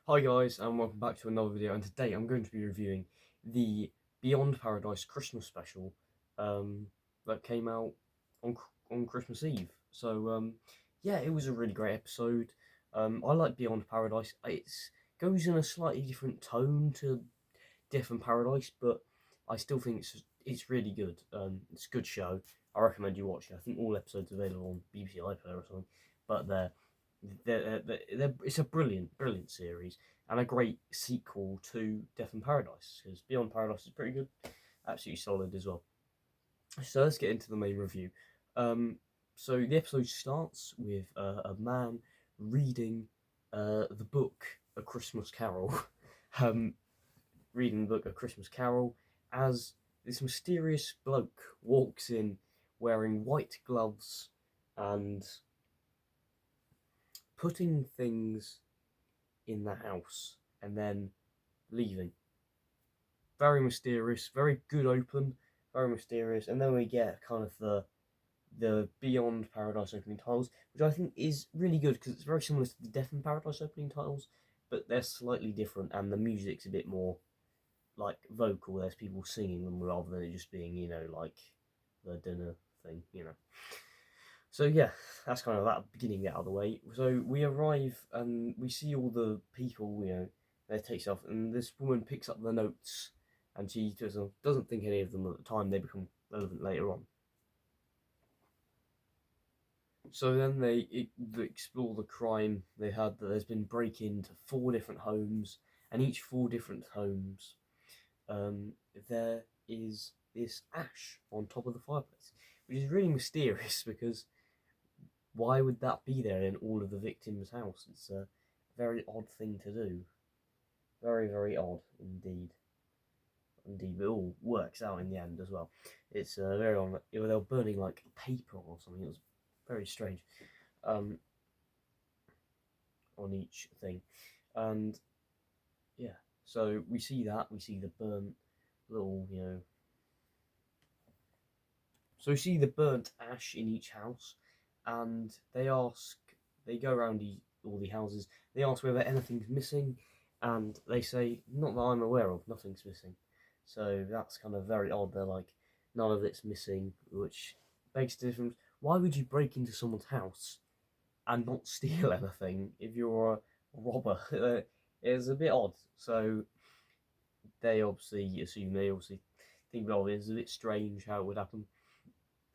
Hi guys, and welcome back to another video. And today I'm going to be reviewing the Beyond Paradise Christmas special that came out on Christmas Eve. Yeah, it was a really great episode. I like Beyond Paradise. It goes in a slightly different tone to Death in Paradise, but I still think it's really good. It's a good show. I recommend you watch it. I think all episodes are available on BBC iPlayer or something, but it's a brilliant series and a great sequel to Death in Paradise, because Beyond Paradise is pretty good, absolutely solid as well. So let's get into the main review. Um, so the episode starts with a man reading the book A Christmas Carol, um, reading the book A Christmas Carol as this mysterious bloke walks in wearing white gloves and putting things in the house and then leaving. Very mysterious, very good open, very mysterious, and then we get kind of the Beyond Paradise opening titles, which I think is really good because it's very similar to the Death in Paradise opening titles, but they're slightly different, and the music's a bit more like vocal. There's people singing them rather than it just being, like the dinner thing. So yeah, that's kind of that beginning get out of the way. So we arrive and we see all the people, they take stuff, and this woman picks up the notes, and she doesn't think any of them at the time. They become relevant later on. So then they explore the crime they had. That there's been break into 4 different homes, and each 4 different homes, there is this ash on top of the fireplace, which is really mysterious because why would that be there in all of the victims' house? It's a very odd thing to do. Very, very odd indeed. Indeed, but it all works out in the end as well. It's very odd. They were burning like paper or something. It was very strange um, on each thing. And yeah, so we see that. We see the burnt little. So we see the burnt ash in each house, and they go around all the houses, they ask whether anything's missing, and they say, not that I'm aware of, nothing's missing. So that's kind of very odd. They're like, none of it's missing, which begs the difference. Why would you break into someone's house and not steal anything if you're a robber? It's a bit odd. So they obviously think, well, it's a bit strange how it would happen.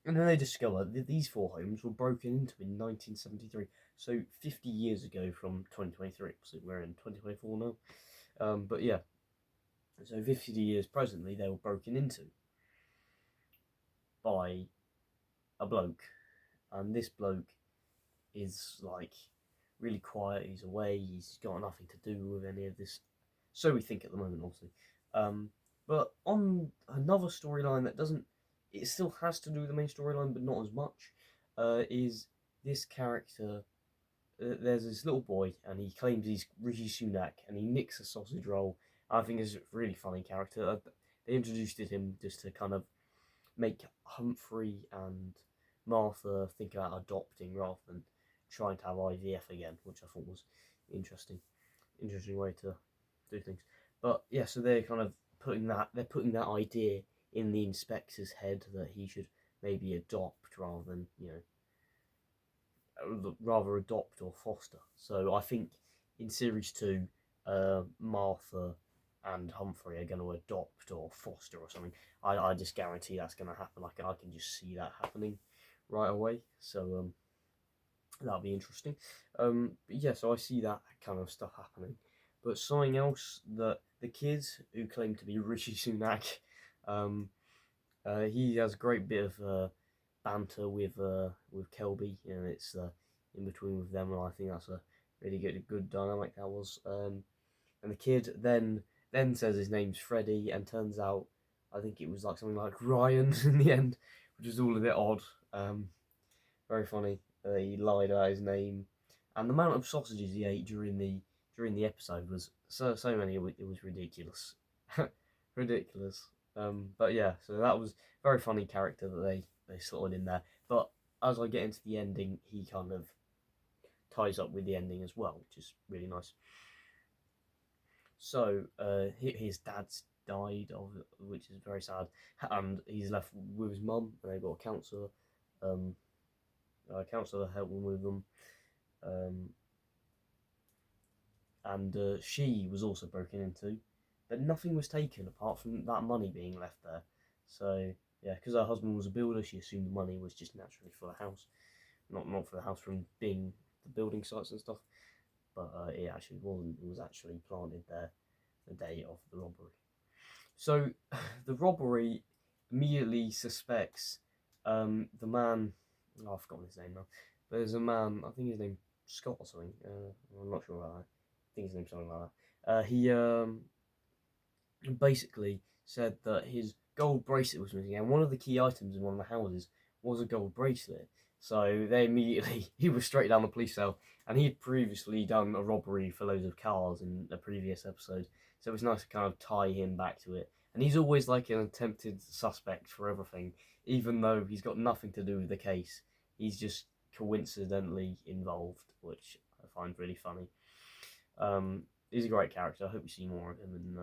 And then they discover that these 4 homes were broken into in 1973, so 50 years ago from 2023. So we're in 2024 now. But yeah, so 50 years presently, they were broken into by a bloke. And this bloke is like really quiet, he's away, he's got nothing to do with any of this. So we think at the moment, obviously. But on another storyline that doesn't, it still has to do with the main storyline, but not as much, is this character. There's this little boy, and he claims he's Rishi Sunak, and he nicks a sausage roll. I think is a really funny character. They introduced him just to kind of make Humphrey and Martha think about adopting rather than trying to have IVF again, which I thought was interesting. Interesting way to do things. But yeah, so they're putting that idea in the inspector's head that he should maybe adopt rather adopt or foster. So I think in series 2, Martha and Humphrey are going to adopt or foster or something. I just guarantee that's going to happen. Like I can just see that happening right away. So that'll be interesting. But yeah, so I see that kind of stuff happening. But something else, that the kids who claim to be Rishi Sunak, um, he has a great bit of banter with Kelby, and it's in between with them, and I think that's a really good dynamic that was. And the kid then says his name's Freddie, and turns out I think it was like something like Ryan in the end, which is all a bit odd. Very funny. He lied about his name, and the amount of sausages he ate during the episode was so many. It was ridiculous, ridiculous. But yeah, so that was a very funny character that they slotted in there. But as I get into the ending, he kind of ties up with the ending as well, which is really nice. So his dad's died of, which is very sad, and he's left with his mum, and they've got um, a counsellor helping with them, um, and she was also broken into, but nothing was taken apart from that money being left there. So yeah, because her husband was a builder, she assumed the money was just naturally for the house, not for the house from being the building sites and stuff. But it actually wasn't. It was actually planted there the day of the robbery. So the robbery immediately suspects the man. Oh, I've forgotten his name now. But there's a man. I think his name's Scott or something. I'm not sure about that. I think his name's something like that. He basically said that his gold bracelet was missing, and one of the key items in one of the houses was a gold bracelet. So they immediately he was straight down the police cell, and he had previously done a robbery for loads of cars in a previous episode. So it was nice to kind of tie him back to it. And he's always like an attempted suspect for everything, even though he's got nothing to do with the case. He's just coincidentally involved, which I find really funny. He's a great character. I hope we see more of him in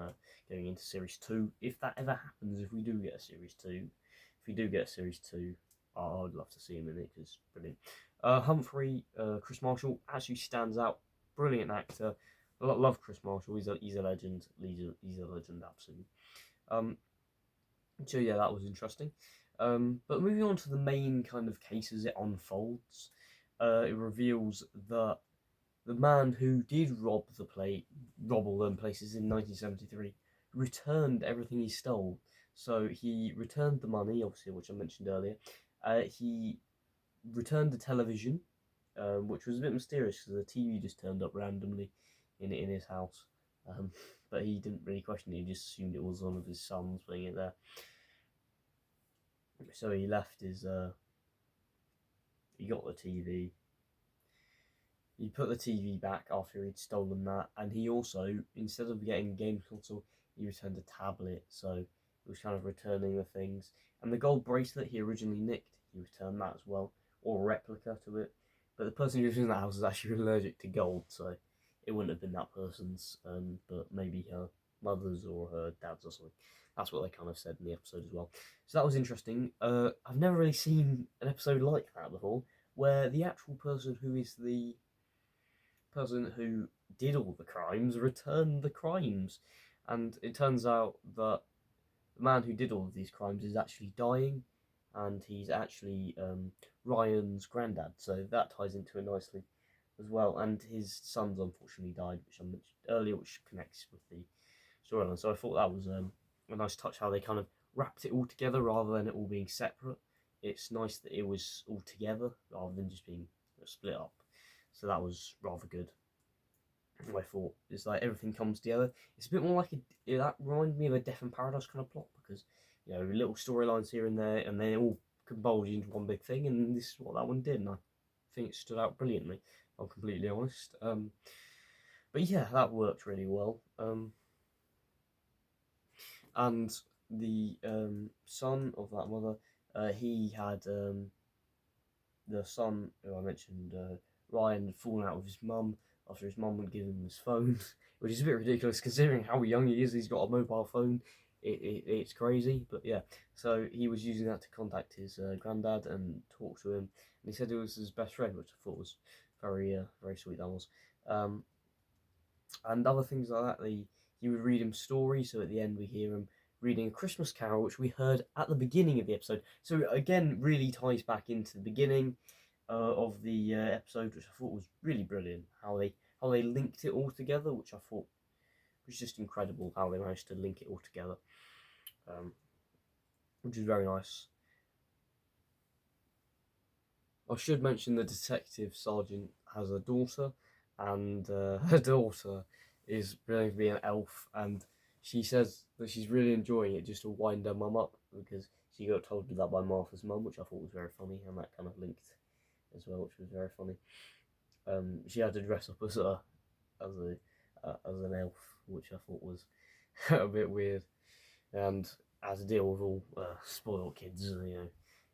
going into series 2. If that ever happens, if we do get a series 2, I would love to see him in it because brilliant. Humphrey, Chris Marshall actually stands out. Brilliant actor. Love Chris Marshall. He's a legend. He's a legend, absolutely. So yeah, that was interesting. But moving on to the main kind of case as it unfolds, it reveals that the man who did rob all them places in 1973, returned everything he stole. So he returned the money, obviously, which I mentioned earlier. He returned the television, which was a bit mysterious because the TV just turned up randomly in his house. But he didn't really question it; he just assumed it was one of his sons putting it there. So he left his. He got the TV. He put the TV back after he'd stolen that, and he also, instead of getting a game console, he returned a tablet. So he was kind of returning the things. And the gold bracelet he originally nicked, he returned that as well, or a replica to it. But the person who was in that house was actually allergic to gold, so it wouldn't have been that person's, but maybe her mother's or her dad's or something. That's what they kind of said in the episode as well. So that was interesting. I've never really seen an episode like that before, where the actual person who did all the crimes returned the crimes. And it turns out that the man who did all of these crimes is actually dying, and he's actually Ryan's granddad. So that ties into it nicely as well. And his sons unfortunately died, which I mentioned earlier, which connects with the storyline. So I thought that was a nice touch how they kind of wrapped it all together rather than it all being separate. It's nice that it was all together rather than just being split up. So that was rather good. I thought it's like everything comes together. It's a bit more like that reminded me of a Death in Paradise kind of plot because little storylines here and there, and then it all converge into one big thing. And this is what that one did, and I think it stood out brilliantly. If I'm completely honest. But yeah, that worked really well. And the son of that mother, he had the son who I mentioned, Ryan, had fallen out with his mum after his mum would give him his phone, which is a bit ridiculous considering how young he is. He's got a mobile phone. It's crazy, but yeah. So he was using that to contact his granddad and talk to him, and he said it was his best friend, which I thought was very very sweet. That was, and other things like that. He would read him stories. So at the end, we hear him reading A Christmas Carol, which we heard at the beginning of the episode. So again, really ties back into the beginning of the episode, which I thought was really brilliant. How they linked it all together, which I thought was just incredible. How they managed to link it all together, which is very nice. I should mention the detective sergeant has a daughter, and her daughter is going to be an elf, and she says that she's really enjoying it just to wind her mum up because she got told that by Martha's mum, which I thought was very funny, and that kind of linked as well, which was very funny. She had to dress up as an elf, which I thought was a bit weird, and had to deal with all spoiled kids,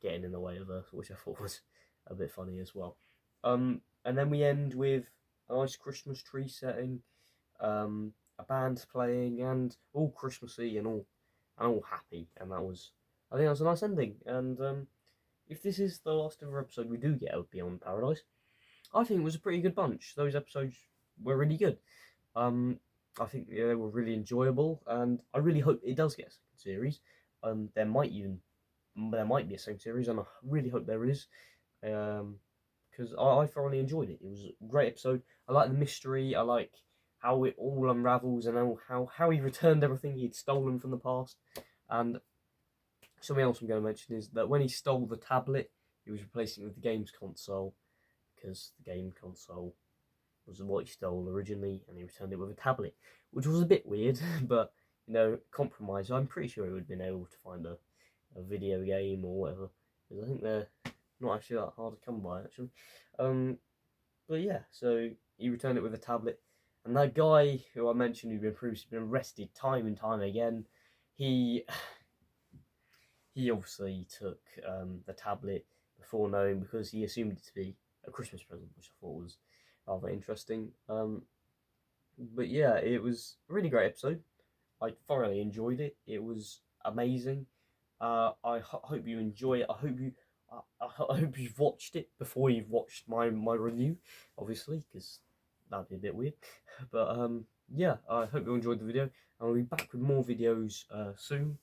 getting in the way of her, which I thought was a bit funny as well. And then we end with a nice Christmas tree setting, a band playing and all Christmassy and all happy, and I think that was a nice ending. And if this is the last ever episode we do get of Beyond Paradise, I think it was a pretty good bunch. Those episodes were really good. I think they were really enjoyable, and I really hope it does get a second series. There might be a second series, and I really hope there is, because I thoroughly enjoyed it. It was a great episode. I like the mystery. I like how it all unravels, and how he returned everything he'd stolen from the past. And something else I'm going to mention is that when he stole the tablet, he was replacing it with the games console, because the game console was what he stole originally, and he returned it with a tablet, which was a bit weird, but compromise. I'm pretty sure he would have been able to find a video game or whatever, because I think they're not actually that hard to come by, actually. But yeah, so he returned it with a tablet, and that guy who I mentioned who'd been previously been arrested time and time again, he obviously took the tablet before knowing, because he assumed it to be a Christmas present, which I thought was rather interesting. But yeah, it was a really great episode. I thoroughly enjoyed it. It was amazing. I hope you enjoy it. I hope you've watched it before you've watched my review, obviously, because that'd be a bit weird. But yeah, I hope you enjoyed the video. I'll be back with more videos soon.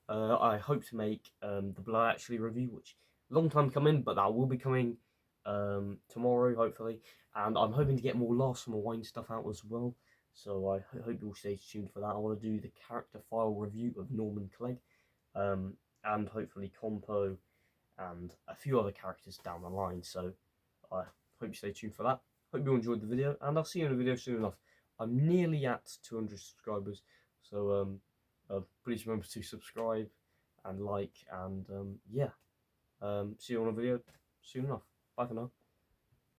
I hope to make the Blood Actually review, which long time coming, but that will be coming tomorrow, hopefully. And I'm hoping to get more Last Summer Wine stuff out as well. So I hope you'll stay tuned for that. I want to do the character file review of Norman Clegg, and hopefully Compo, and a few other characters down the line. So I hope you stay tuned for that. Hope you enjoyed the video, and I'll see you in a video soon enough. I'm nearly at 200 subscribers, so please remember to subscribe and like, and yeah, see you on a video soon enough. Bye for now.